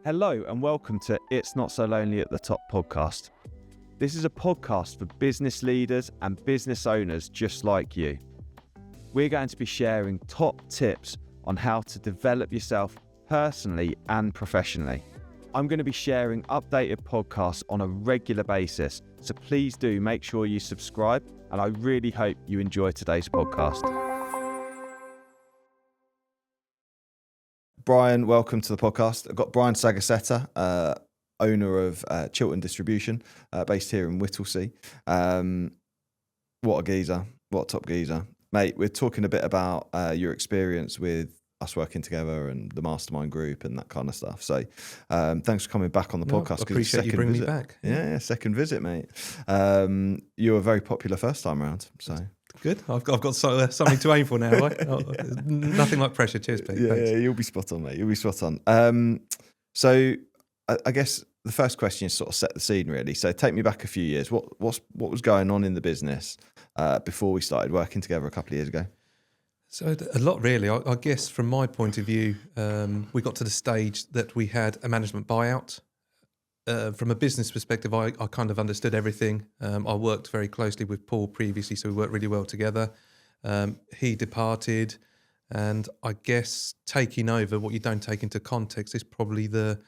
Hello and welcome to It's Not So Lonely at the Top podcast. This is a podcast for business leaders and business owners just like you. We're going to be sharing top tips on how to develop yourself personally and professionally. I'm going to be sharing updated podcasts on a regular basis, so please do make sure you subscribe, and I really hope you enjoy today's podcast. Brian, welcome to the podcast. I've got Brian Sagaseta, owner of Chiltern Distribution, based here in Whittlesea. What a geezer, what a top geezer. Mate, we're talking a bit about your experience with us working together and the mastermind group and that kind of stuff. So thanks for coming back on the podcast. I appreciate you bringing me back. Yeah, second visit, mate. You were very popular first time around, so... Good. I've got something to aim for now. Right? Nothing like pressure. Cheers, Pete. Yeah, you'll be spot on, mate. You'll be spot on. So I guess the first question is sort of set the scene, really. So take me back a few years. What was going on in the business before we started working together a couple of years ago? So a lot, really. I guess from my point of view, we got to the stage that we had a management buyout. From a business perspective, I kind of understood everything. I worked very closely with Paul previously, so we worked really well together. He departed, and I guess taking over, what you don't take into context is probably the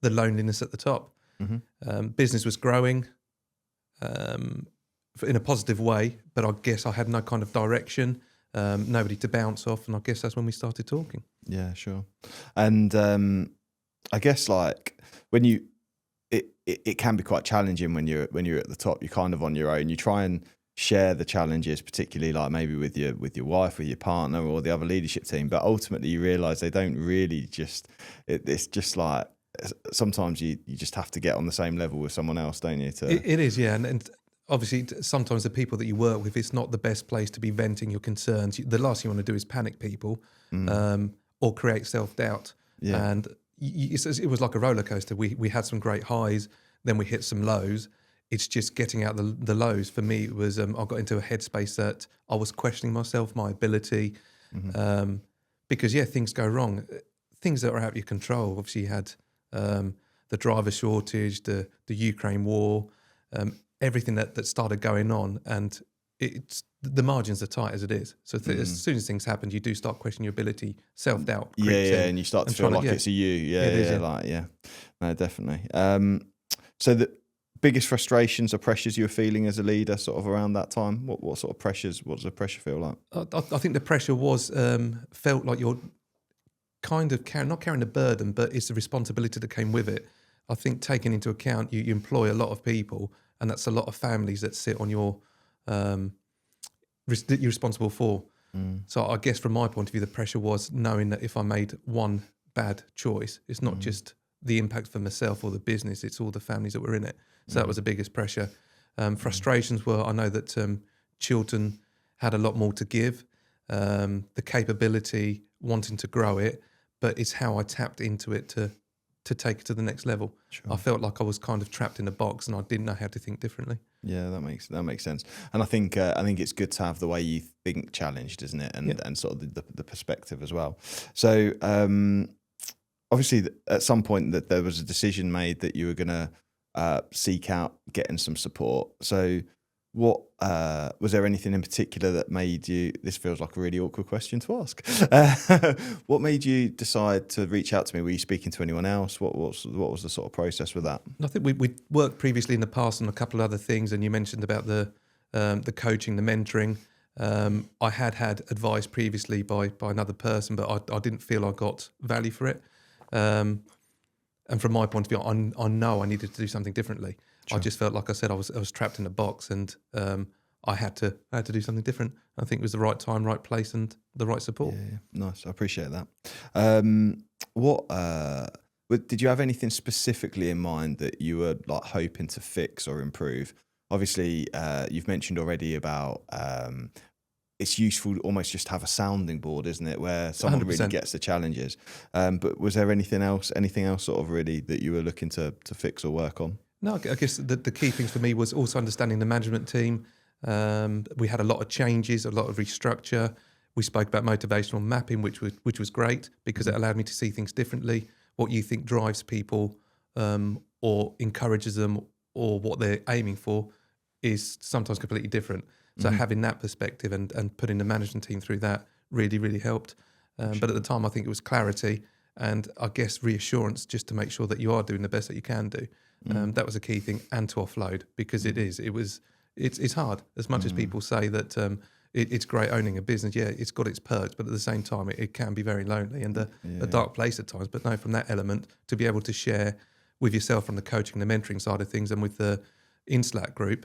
loneliness at the top. Mm-hmm. Business was growing in a positive way, but I guess I had no kind of direction, nobody to bounce off, and I guess that's when we started talking. Yeah, sure. And I guess like when it can be quite challenging when you're at the top. You're kind of on your own. You try and share the challenges, particularly like maybe with your wife, with your partner, or the other leadership team. But ultimately, you realise they don't really just. It's just like sometimes you just have to get on the same level with someone else, don't you? It is, yeah, and obviously sometimes the people that you work with, it's not the best place to be venting your concerns. The last thing you want to do is panic people or create self-doubt. Yeah. And it was like a roller coaster. We had some great highs, then we hit some lows. It's just getting out the lows. For me, it was I got into a headspace that I was questioning myself, my ability, because things go wrong, things that are out of your control. Obviously, you had the driver shortage, the Ukraine war, everything that started going on, and the margins are tight as it is. So as soon as things happen, you do start questioning your ability, self-doubt. Yeah, and you start to feel like it's a you. Yeah, no, definitely. So the biggest frustrations or pressures you were feeling as a leader sort of around that time? What sort of pressures, what does the pressure feel like? I think the pressure was, felt like you're kind of not carrying the burden, but it's the responsibility that came with it. I think taking into account, you employ a lot of people, and that's a lot of families that sit on your... that you're responsible for. So I guess from my point of view, the pressure was knowing that if I made one bad choice, it's not just the impact for myself or the business, it's all the families that were in it. So that was the biggest pressure. Frustrations were, I know that Chiltern had a lot more to give, the capability, wanting to grow it, but it's how I tapped into it to take it to the next level. Sure. I felt like I was kind of trapped in a box and I didn't know how to think differently. Yeah, that makes sense. And I think it's good to have the way you think challenged, isn't it? And sort of the perspective as well. So obviously at some point that there was a decision made that you were going to seek out getting some support. So what was there anything in particular that made you? This feels like a really awkward question to ask. What made you decide to reach out to me? Were you speaking to anyone else? What was the sort of process with that? I think we worked previously in the past on a couple of other things, and you mentioned about the coaching, the mentoring. I had advice previously by another person, but I didn't feel I got value for it. And from my point of view, I know I needed to do something differently. Sure. I just felt, like I said, I was trapped in a box, and I had to do something different. I think it was the right time, right place, and the right support. Yeah. Nice. I appreciate that. Did you have anything specifically in mind that you were like hoping to fix or improve? Obviously, you've mentioned already about it's useful to almost just have a sounding board, isn't it, where someone 100%. Really gets the challenges. But was there anything else sort of really that you were looking to fix or work on? No, I guess the key things for me was also understanding the management team. We had a lot of changes, a lot of restructure. We spoke about motivational mapping, which was great because it allowed me to see things differently. what you think drives people or encourages them or what they're aiming for is sometimes completely different. So having that perspective and putting the management team through that really, really helped. But at the time, I think it was clarity and I guess reassurance just to make sure that you are doing the best that you can do. That was a key thing, and to offload, because it's hard. As much as people say that it's great owning a business, yeah, it's got its perks, but at the same time, it can be very lonely and a dark place at times. But no, from that element, to be able to share with yourself from the coaching and the mentoring side of things, and with the INSLATT group,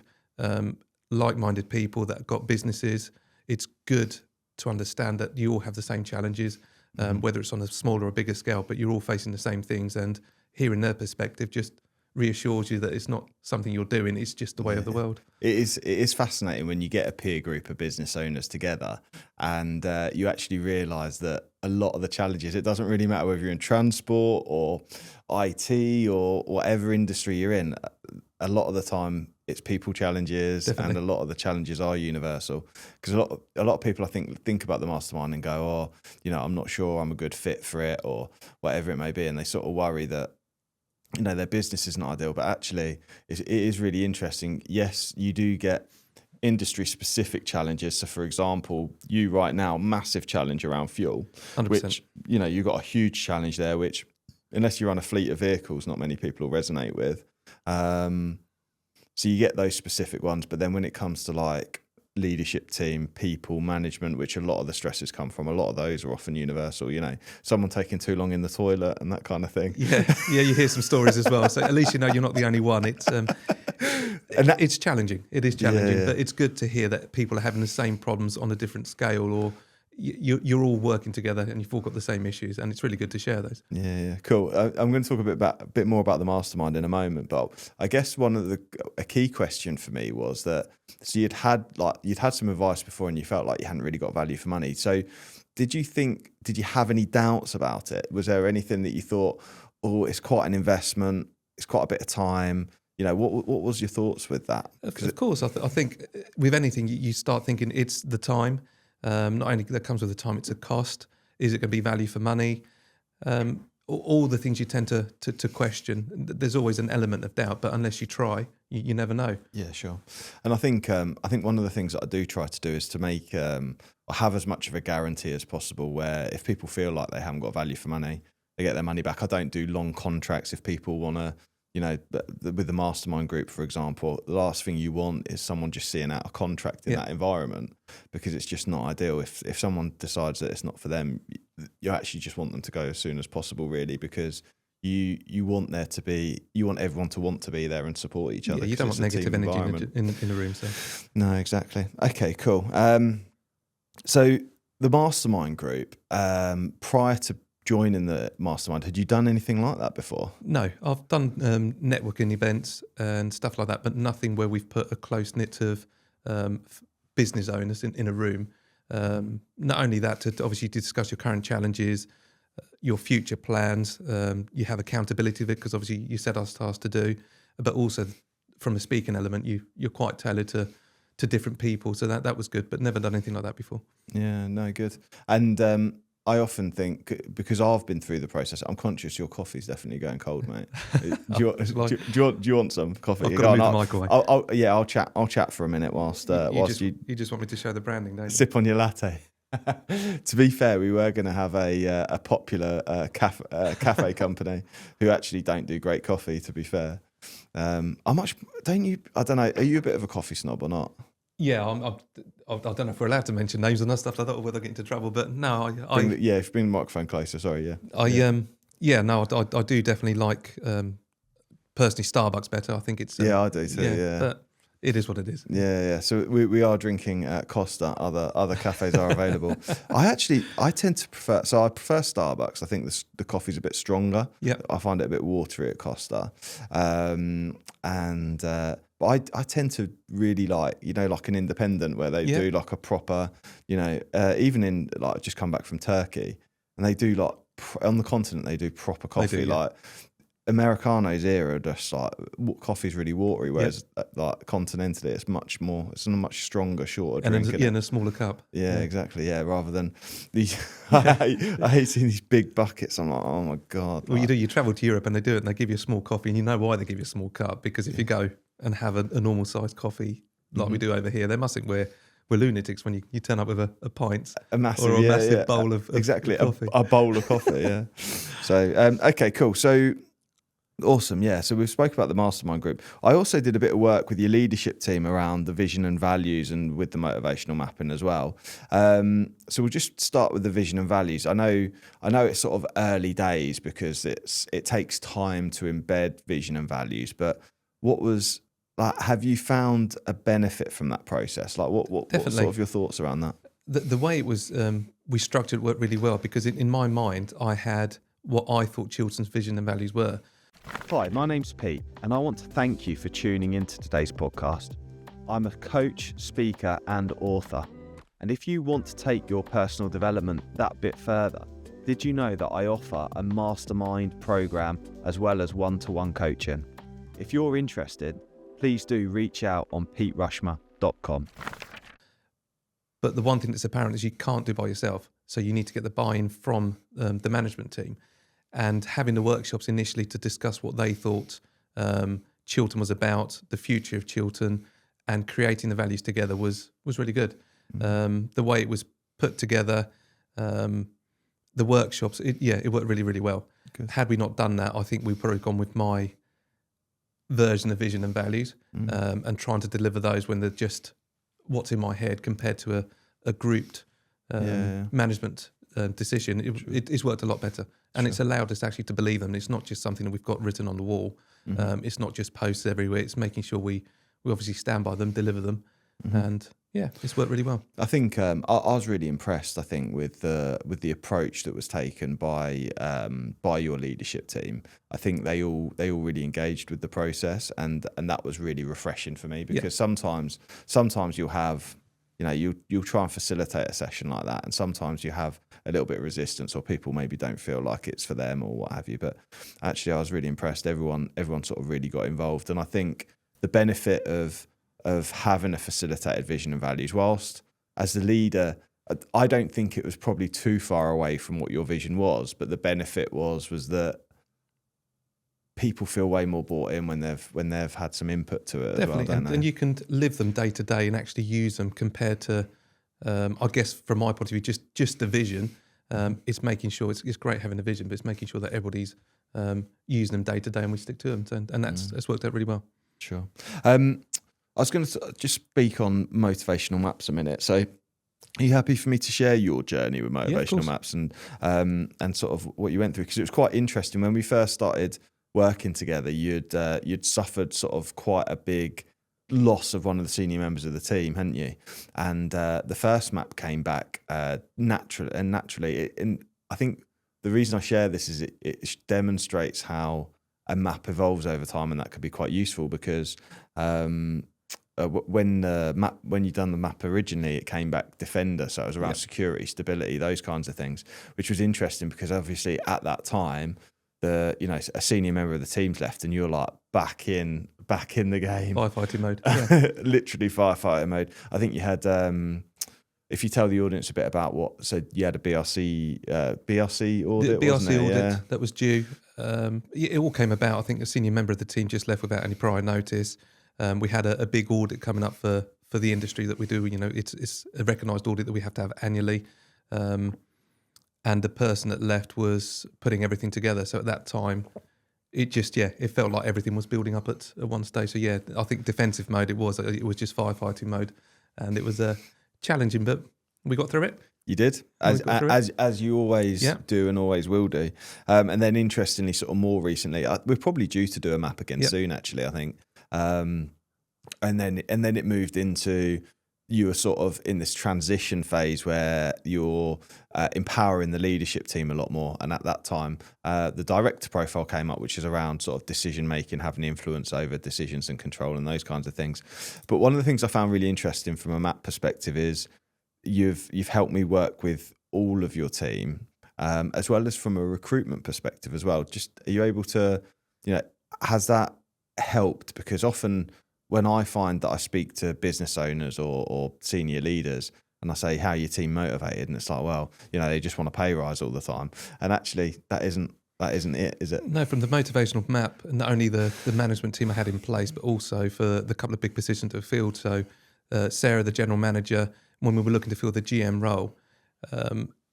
like-minded people that have got businesses, it's good to understand that you all have the same challenges, whether it's on a smaller or bigger scale, but you're all facing the same things, and hearing their perspective just reassures you that it's not something you're doing, it's just the way of the world. It is fascinating when you get a peer group of business owners together and you actually realise that a lot of the challenges, it doesn't really matter whether you're in transport or IT or whatever industry you're in, a lot of the time it's people challenges. Definitely. And a lot of the challenges are universal, because a lot of people I think about the mastermind and go, oh, I'm not sure I'm a good fit for it or whatever it may be, and they sort of worry that their business isn't ideal. But actually it is really interesting. Yes, you do get industry specific challenges. So for example, you right now, massive challenge around fuel, 100%. Which you've got a huge challenge there, which unless you run a fleet of vehicles, not many people will resonate with. So you get those specific ones, but then when it comes to like leadership team, people, management, which a lot of the stresses come from, a lot of those are often universal, someone taking too long in the toilet and that kind of thing. Yeah, you hear some stories as well. So at least you're not the only one. It's it's challenging. It is challenging, but it's good to hear that people are having the same problems on a different scale, or you're all working together and you've all got the same issues, and it's really good to share those. Yeah, cool. I'm going to talk a bit more about the mastermind in a moment, but I guess a key question for me was that, so you'd had some advice before and you felt like you hadn't really got value for money. So did you have any doubts about it? Was there anything that you thought, oh, it's quite an investment, it's quite a bit of time? What was your thoughts with that? Of course, I think with anything you start thinking it's the time. Not only that comes with the time, it's a cost. Is it going to be value for money? All the things you tend to question. There's always an element of doubt, but unless you try, you never know. Yeah, sure. And I think one of the things that I do try to do is to make or have as much of a guarantee as possible, where if people feel like they haven't got value for money, they get their money back. I don't do long contracts if people want to. With the mastermind group, for example, the last thing you want is someone just seeing out a contract in that environment, because it's just not ideal. If someone decides that it's not for them, you actually just want them to go as soon as possible, really, because you want everyone to want to be there and support each other. You don't want negative energy in the room. So no, exactly. Okay, cool. So the mastermind group, prior to joining the mastermind, had you done anything like that before? No, I've done networking events and stuff like that, but nothing where we've put a close knit of business owners in a room. Not only that, to obviously discuss your current challenges, your future plans. You have accountability of it, because obviously you set us tasks to do, but also from a speaking element, you're quite tailored to different people. So that was good, but never done anything like that before. Yeah, no, good. And I often think, because I've been through the process, I'm conscious your coffee's definitely going cold, mate. Do you want some coffee? I've got to move the microwave. I'll chat for a minute whilst you just want me to show the branding, don't you? Sip on your latte. To be fair, we were going to have a popular cafe company who actually don't do great coffee, to be fair. I don't know, are you a bit of a coffee snob or not? Yeah, I don't know if we're allowed to mention names and that stuff like that, or whether I get into trouble. But no, if you bring the microphone closer, sorry. I do definitely like personally Starbucks better. I think it's I do too. Yeah, but it is what it is. Yeah. So we are drinking at Costa. Other cafes are available. I tend to prefer. So I prefer Starbucks. I think the coffee's a bit stronger. Yeah, I find it a bit watery at Costa. But I tend to really like, like an independent where they do like a proper, even in like just come back from Turkey, and they do like on the continent they do proper coffee. Americano's era, just like coffee's really watery, whereas like continentally, it's a much stronger, shorter drink. And in a smaller cup. Yeah, exactly. Yeah, rather than these, I hate seeing these big buckets. I'm like, oh my God. Well, you travel to Europe and they do it and they give you a small coffee, and you know why they give you a small cup, because if you go and have a normal sized coffee like we do over here, they must think we're lunatics when you turn up with a pint a massive, or a massive bowl of exactly coffee. a bowl of coffee. Yeah. So okay, cool. So awesome. Yeah. So we've spoke about the mastermind group. I also did a bit of work with your leadership team around the vision and values and with the motivational mapping as well. So we'll just start with the vision and values. I know it's sort of early days because it takes time to embed vision and values, but have you found a benefit from that process? Like what sort of your thoughts around that? The way it was, we structured worked really well, because in my mind, I had what I thought Chiltern's vision and values were. Hi, my name's Pete, and I want to thank you for tuning into today's podcast. I'm a coach, speaker, and author. And if you want to take your personal development that bit further, did you know that I offer a mastermind program as well as one-to-one coaching? If you're interested, please do reach out on peterushmer.com. But the one thing that's apparent is you can't do by yourself. So you need to get the buy-in from the management team. And having the workshops initially to discuss what they thought Chiltern was about, the future of Chiltern, and creating the values together was really good. The way it was put together, the workshops, it worked really, really well. Good. Had we not done that, I think we'd probably gone with my version of vision and values, and trying to deliver those when they're just what's in my head compared to a grouped management decision. It's worked a lot better. And it's allowed us actually to believe them. It's not just something that we've got written on the wall. It's not just posts everywhere. It's making sure we obviously stand by them, deliver them. And it's worked really well. I think I was really impressed, I think, with the approach that was taken by your leadership team. I think they all really engaged with the process, and that was really refreshing for me, because sometimes you'll have, you'll try and facilitate a session like that, and sometimes you have a little bit of resistance, or people maybe don't feel like it's for them or what have you. But actually, I was really impressed. Everyone sort of really got involved, and I think the benefit of having a facilitated vision and values, whilst as the leader, I don't think it was probably too far away from what your vision was, but the benefit was that people feel way more bought in when they've had some input to it. Definitely, as well, don't they? And you can live them day to day and actually use them, compared to, I guess from my point of view, just the vision. It's making sure it's great having a vision, but it's making sure that everybody's using them day to day and we stick to them. And that's worked out really well. Sure. I was going to just speak on motivational maps a minute. So, are you happy for me to share your journey with motivational maps and sort of what you went through? Because it was quite interesting when we first started working together. You'd suffered sort of quite a big loss of one of the senior members of the team, hadn't you? And the first map came back naturally. And I think the reason I share this is it demonstrates how a map evolves over time, and that could be quite useful, because when you done the map originally, it came back defender, so it was around security, stability, those kinds of things, which was interesting because obviously at that time, a senior member of the team's left, and you're like back in the game, Firefighting mode, literally firefighting mode. I think you had. If you tell the audience a bit about so you had a BRC audit, BRC wasn't it? audit that was due. It all came about. I think a senior member of the team just left without any prior notice. We had a big audit coming up for the industry that we do. It's a recognised audit that we have to have annually. And the person that left was putting everything together. So at that time, it felt like everything was building up at one stage. So I think defensive mode it was just firefighting mode, and it was challenging, but we got through it. You did, as you always do and always will do. And then interestingly, sort of more recently, we're probably due to do a map again soon, actually, I think. And then it moved into, you were sort of in this transition phase where you're empowering the leadership team a lot more. And at that time, the director profile came up, which is around sort of decision making, having influence over decisions and control and those kinds of things. But one of the things I found really interesting from a map perspective is you've helped me work with all of your team, as well as from a recruitment perspective as well. Just, are you able to has that helped? Because often when I find that I speak to business owners or senior leaders and I say, how are your team motivated? And it's like, well, they just want a pay rise all the time. And actually that isn't it, is it? No, from the motivational map, not only the management team I had in place, but also for the couple of big positions to fill. So Sarah, the general manager, when we were looking to fill the GM role,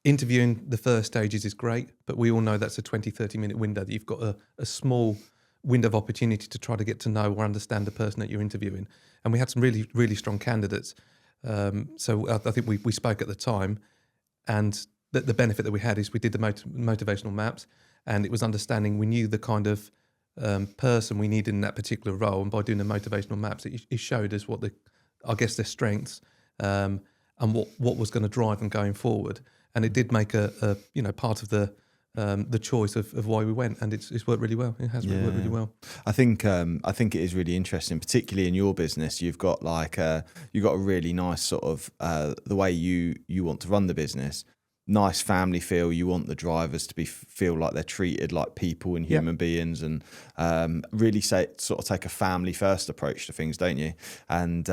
interviewing the first stages is great, but we all know that's a 20, 30-minute window that you've got a small window of opportunity to try to get to know or understand the person that you're interviewing. And we had some really, really strong candidates. So I think we spoke at the time, and the benefit that we had is we did the motivational maps, and it was understanding, we knew the kind of person we needed in that particular role, and by doing the motivational maps, it showed us what their strengths and what was going to drive them going forward. And it did make a part of the choice of why we went, and it's worked really well. It has worked really well. I think it is really interesting, particularly in your business. You've got a really nice sort of the way you want to run the business. Nice family feel. You want the drivers to feel like they're treated like people and human beings, and really sort of take a family first approach to things, don't you? And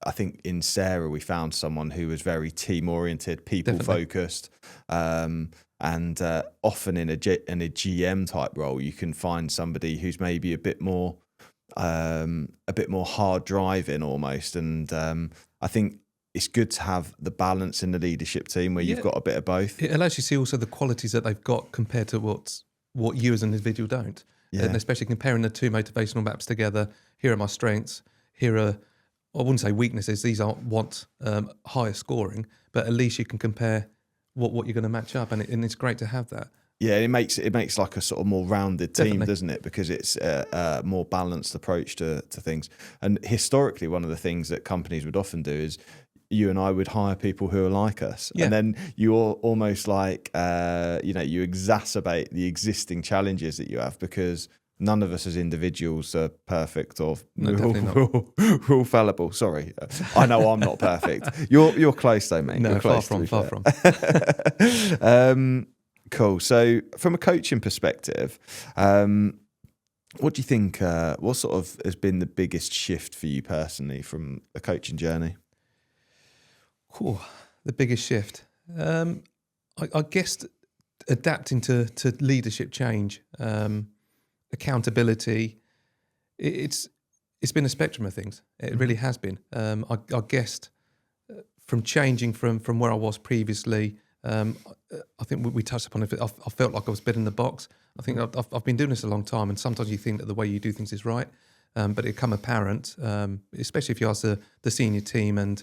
I think in Sarah we found someone who was very team oriented, people focused, and often in a GM type role you can find somebody who's maybe a bit more hard driving almost, and I think it's good to have the balance in the leadership team where you've got a bit of both. It allows you to see also the qualities that they've got compared to what you as an individual don't. Yeah. And especially comparing the two motivational maps together. Here are my strengths. Here are, I wouldn't say weaknesses. These aren't higher scoring, but at least you can compare what you're going to match up. And it's great to have that. Yeah, it makes like a sort of more rounded team, doesn't it? Because it's a more balanced approach to things. And historically, one of the things that companies would often do is you and I would hire people who are like us, and then you almost like you exacerbate the existing challenges that you have, because none of us as individuals are perfect, or we're all fallible. Sorry, I know I'm not perfect. You're close though, mate. No, you're close, far from. Cool. So from a coaching perspective, what do you think? What sort of has been the biggest shift for you personally from a coaching journey? The biggest shift, I guess, adapting to leadership change, accountability. It's been a spectrum of things. It really has been. I guessed from changing from where I was previously. I think we touched upon it. I felt like I was bit in the box. I think I've been doing this a long time, and sometimes you think that the way you do things is right, but it become apparent, especially if you ask the senior team and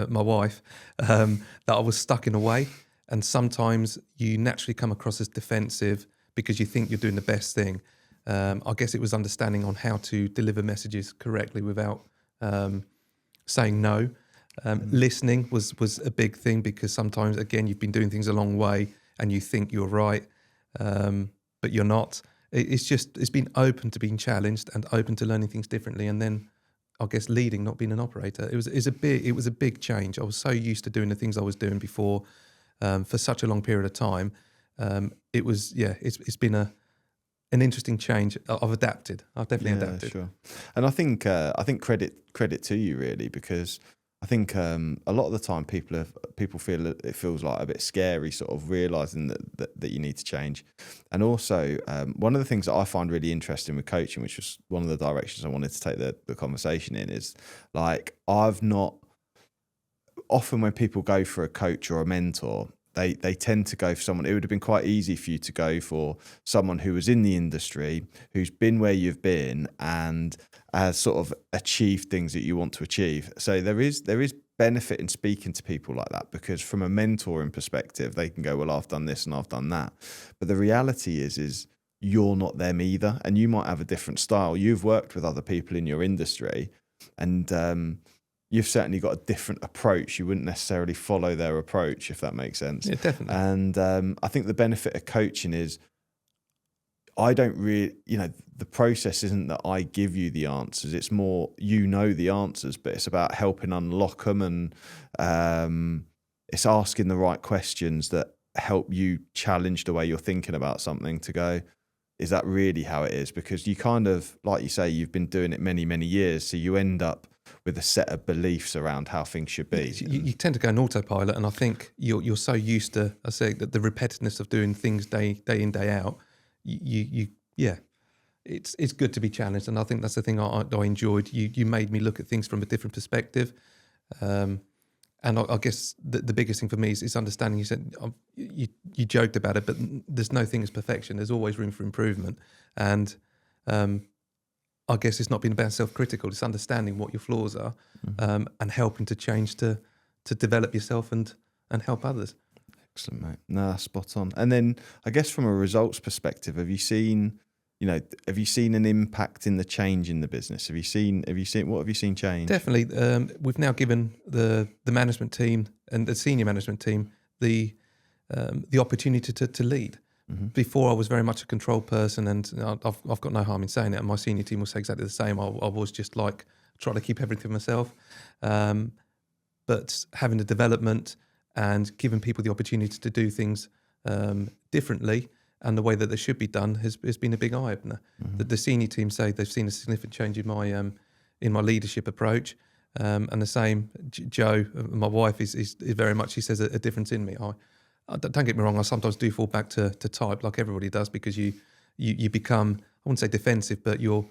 my wife, that I was stuck in a way. And sometimes you naturally come across as defensive because you think you're doing the best thing. I guess it was understanding on how to deliver messages correctly without saying no. Listening was a big thing, because sometimes, again, you've been doing things a long way and you think you're right, but you're not. It's been open to being challenged and open to learning things differently, and then I guess leading, not being an operator. It was a big change. I was so used to doing the things I was doing before for such a long period of time. It's been an interesting change. I've adapted. I've definitely adapted. Sure. And I think credit to you, really, because I think a lot of the time people feel that it feels like a bit scary, sort of realising that you need to change. And also, one of the things that I find really interesting with coaching, which was one of the directions I wanted to take the conversation in, is like, often when people go for a coach or a mentor, they tend to go for someone. It would have been quite easy for you to go for someone who was in the industry, who's been where you've been, and has sort of achieved things that you want to achieve. So there is benefit in speaking to people like that, because from a mentoring perspective, they can go, well, I've done this and I've done that. But the reality is you're not them either, and you might have a different style. You've worked with other people in your industry, and you've certainly got a different approach. You wouldn't necessarily follow their approach, if that makes sense. Yeah, definitely. And I think the benefit of coaching is, I don't really, the process isn't that I give you the answers. It's more, the answers, but it's about helping unlock them, and it's asking the right questions that help you challenge the way you're thinking about something, to go, really how it is? Because you kind of, like you say, you've been doing it many, many years, so you end up with a set of beliefs around how things should be. You tend to go on autopilot, and I think you're so used to, I say, that the repetitiveness of doing things day in, day out. It's good to be challenged, and I think that's the thing I enjoyed. You made me look at things from a different perspective, and I guess the biggest thing for me is understanding. You said you joked about it, but there's no thing as perfection. There's always room for improvement, and I guess it's not being about self-critical. It's understanding what your flaws are, and helping to change to develop yourself and help others. Excellent, mate. No, that's spot on. And then I guess from a results perspective, have you seen an impact in the change in the business? What have you seen change? Definitely. We've now given the management team and the senior management team the opportunity to lead. Mm-hmm. Before, I was very much a control person, and I've got no harm in saying it. And my senior team will say exactly the same. I was just like trying to keep everything myself. But having the development and giving people the opportunity to do things differently and the way that they should be done has been a big eye opener. Mm-hmm. The senior team say they've seen a significant change in my leadership approach, and the same. Joe, my wife, is very much. She says a difference in me. Don't get me wrong. I sometimes do fall back to type, like everybody does, because you become, I wouldn't say defensive, but you're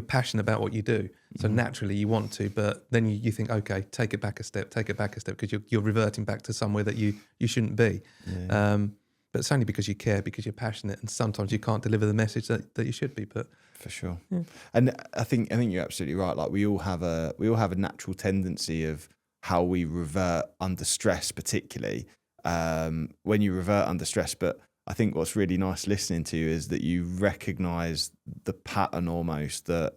passionate about what you do. So naturally you want to, but then you think, okay, take it back a step, because you're reverting back to somewhere that you shouldn't be. Yeah. But it's only because you care, because you're passionate, and sometimes you can't deliver the message that you should be. But for sure, yeah. And I think you're absolutely right. Like we all have a natural tendency of how we revert under stress, particularly when you revert under stress. But I think what's really nice listening to you is that you recognise the pattern almost that.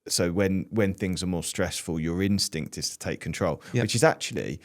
So when things are more stressful, your instinct is to take control, which is actually,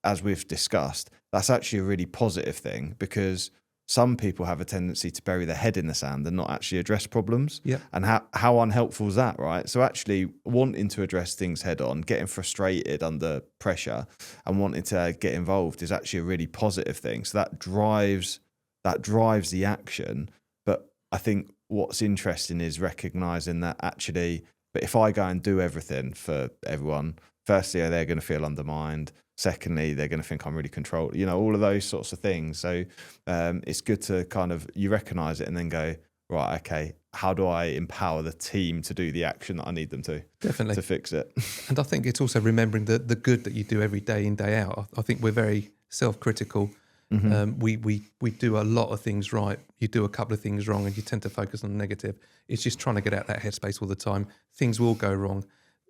as we've discussed, that's actually a really positive thing, because some people have a tendency to bury their head in the sand and not actually address problems. Yeah. And how unhelpful is that, right? So actually wanting to address things head on, getting frustrated under pressure and wanting to get involved is actually a really positive thing. So that drives the action. But I think what's interesting is recognizing that actually, but if I go and do everything for everyone, firstly, they're going to feel undermined. Secondly, they're going to think I'm really controlled, all of those sorts of things. So it's good to kind of, you recognize it and then go, right, okay, how do I empower the team to do the action that I need them to? Definitely. To fix it. And I think it's also remembering the good that you do every day in, day out. I think we're very self-critical. Mm-hmm. We do a lot of things right. You do a couple of things wrong and you tend to focus on the negative. It's just trying to get out that headspace all the time. Things will go wrong.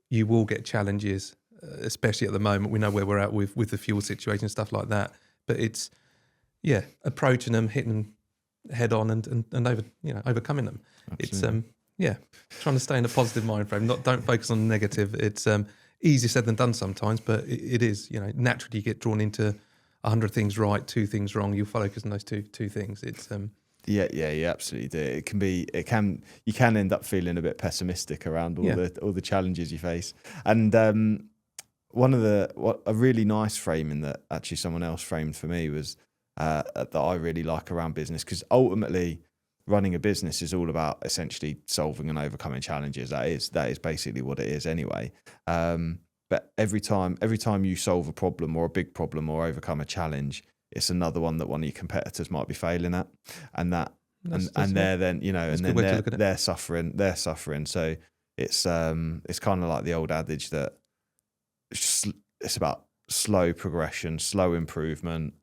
You will get challenges, especially at the moment. We know where we're at with the fuel situation and stuff like that. But it's, approaching them, hitting them head on and overcoming them. Absolutely. It's, trying to stay in a positive mind frame. Don't focus on the negative. It's easier said than done sometimes, but it is, naturally you get drawn into 100 things right, 2 things wrong. You focus on those two things. It's you absolutely do. You can end up feeling a bit pessimistic around all the challenges you face. And a really nice framing that actually someone else framed for me was that I really like around business, because ultimately running a business is all about essentially solving and overcoming challenges. That is basically what it is anyway. But every time you solve a problem or a big problem or overcome a challenge, it's another one that one of your competitors might be failing at, and they're suffering. So it's kind of like the old adage that it's about slow progression, slow improvement,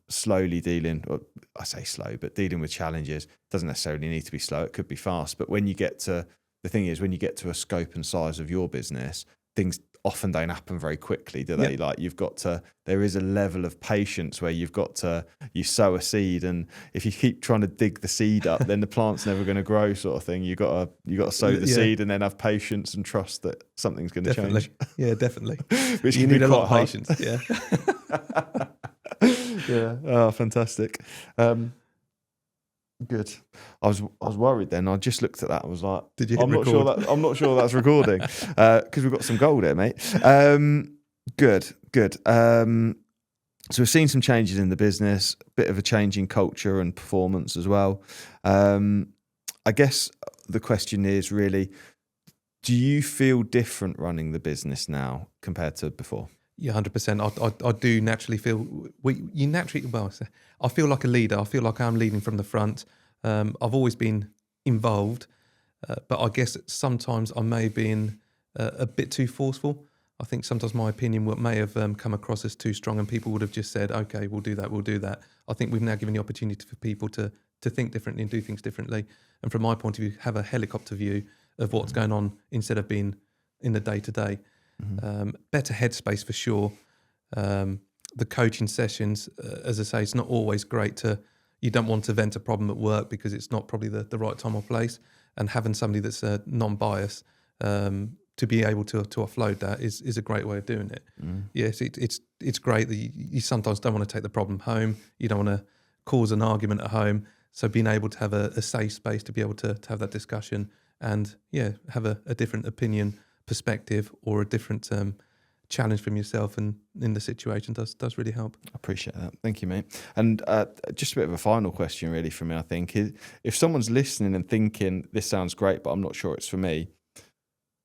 slowly dealing. Well, I say slow, but dealing with challenges doesn't necessarily need to be slow. It could be fast. But when you get to a scope and size of your business, things often don't happen very quickly, do they? Yep. Like there is a level of patience where you sow a seed, and if you keep trying to dig the seed up, then the plant's never going to grow, sort of thing. You got to sow the seed and then have patience and trust that something's going to change. Yeah, definitely. Which you need a lot of patience. Yeah. Yeah. Oh, fantastic. Good. I was worried then. I just looked at that. I was like, "Did you? I'm not sure that's recording because we've got some gold here, mate." Good. So we've seen some changes in the business, a bit of a change in culture and performance as well. I guess the question is really, do you feel different running the business now compared to before? Yeah, 100%. I do naturally feel I feel like a leader. I feel like I'm leading from the front. I've always been involved, but I guess sometimes I may have been a bit too forceful. I think sometimes my opinion may have come across as too strong, and people would have just said, "Okay, we'll do that." I think we've now given the opportunity for people to think differently and do things differently. And from my point of view, have a helicopter view of what's going on instead of being in the day to day. Better headspace for sure. The coaching sessions, as I say, it's not always great you don't want to vent a problem at work because it's not probably the right time or place. And having somebody that's non-biased to be able to offload that is a great way of doing it. Yes, it's great that you sometimes don't want to take the problem home. You don't want to cause an argument at home. So being able to have a safe space to be able to have that discussion and have a different opinion, perspective, or a different challenge from yourself and in the situation does really help. I appreciate that. Thank you, mate. And just a bit of a final question really from me, I think, is if someone's listening and thinking, this sounds great, but I'm not sure it's for me,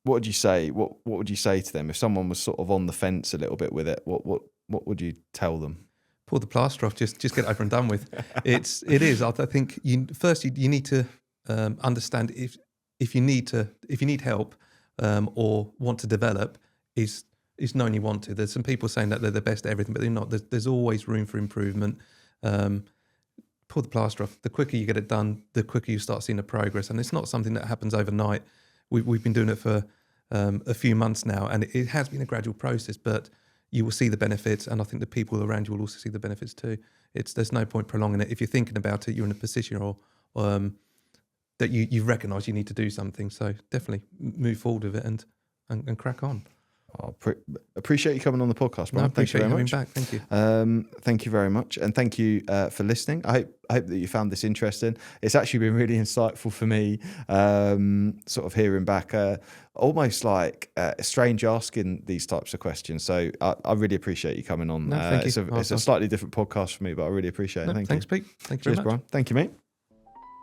what would you say? What would you say to them if someone was sort of on the fence a little bit with it? What would you tell them? Pull the plaster off. Just get it over and done with. It is. I think you need to understand if you need help or want to develop is knowing you want to. There's some people saying that they're the best at everything, but they're not. There's always room for improvement. Pull the plaster off. The quicker you get it done, the quicker you start seeing the progress. And it's not something that happens overnight. We've been doing it for a few months now, and it has been a gradual process, but you will see the benefits, and I think the people around you will also see the benefits too. There's no point prolonging it. If you're thinking about it, you're in a position or that you recognise you need to do something. So definitely move forward with it and crack on. Appreciate you coming on the podcast, Brian. No, Thank you very much. Back. Thank you. Thank you very much, and thank you for listening. I hope that you found this interesting. It's actually been really insightful for me, sort of hearing back, almost like strange asking these types of questions. So I really appreciate you coming on. No, thank you. It's a slightly different podcast for me, but I really appreciate it. Thanks, Pete. Thank you very much. Brian. Thank you, mate.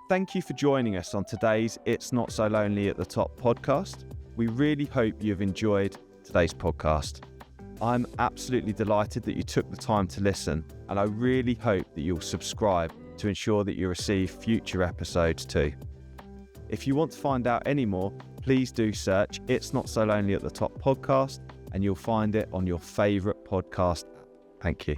Thank you for joining us on today's It's Not So Lonely at the Top podcast. We really hope you've enjoyed today's podcast. I'm absolutely delighted that you took the time to listen, and I really hope that you'll subscribe to ensure that you receive future episodes too. If you want to find out any more, please do search It's Not So Lonely at the Top podcast, and you'll find it on your favourite podcast app. Thank you.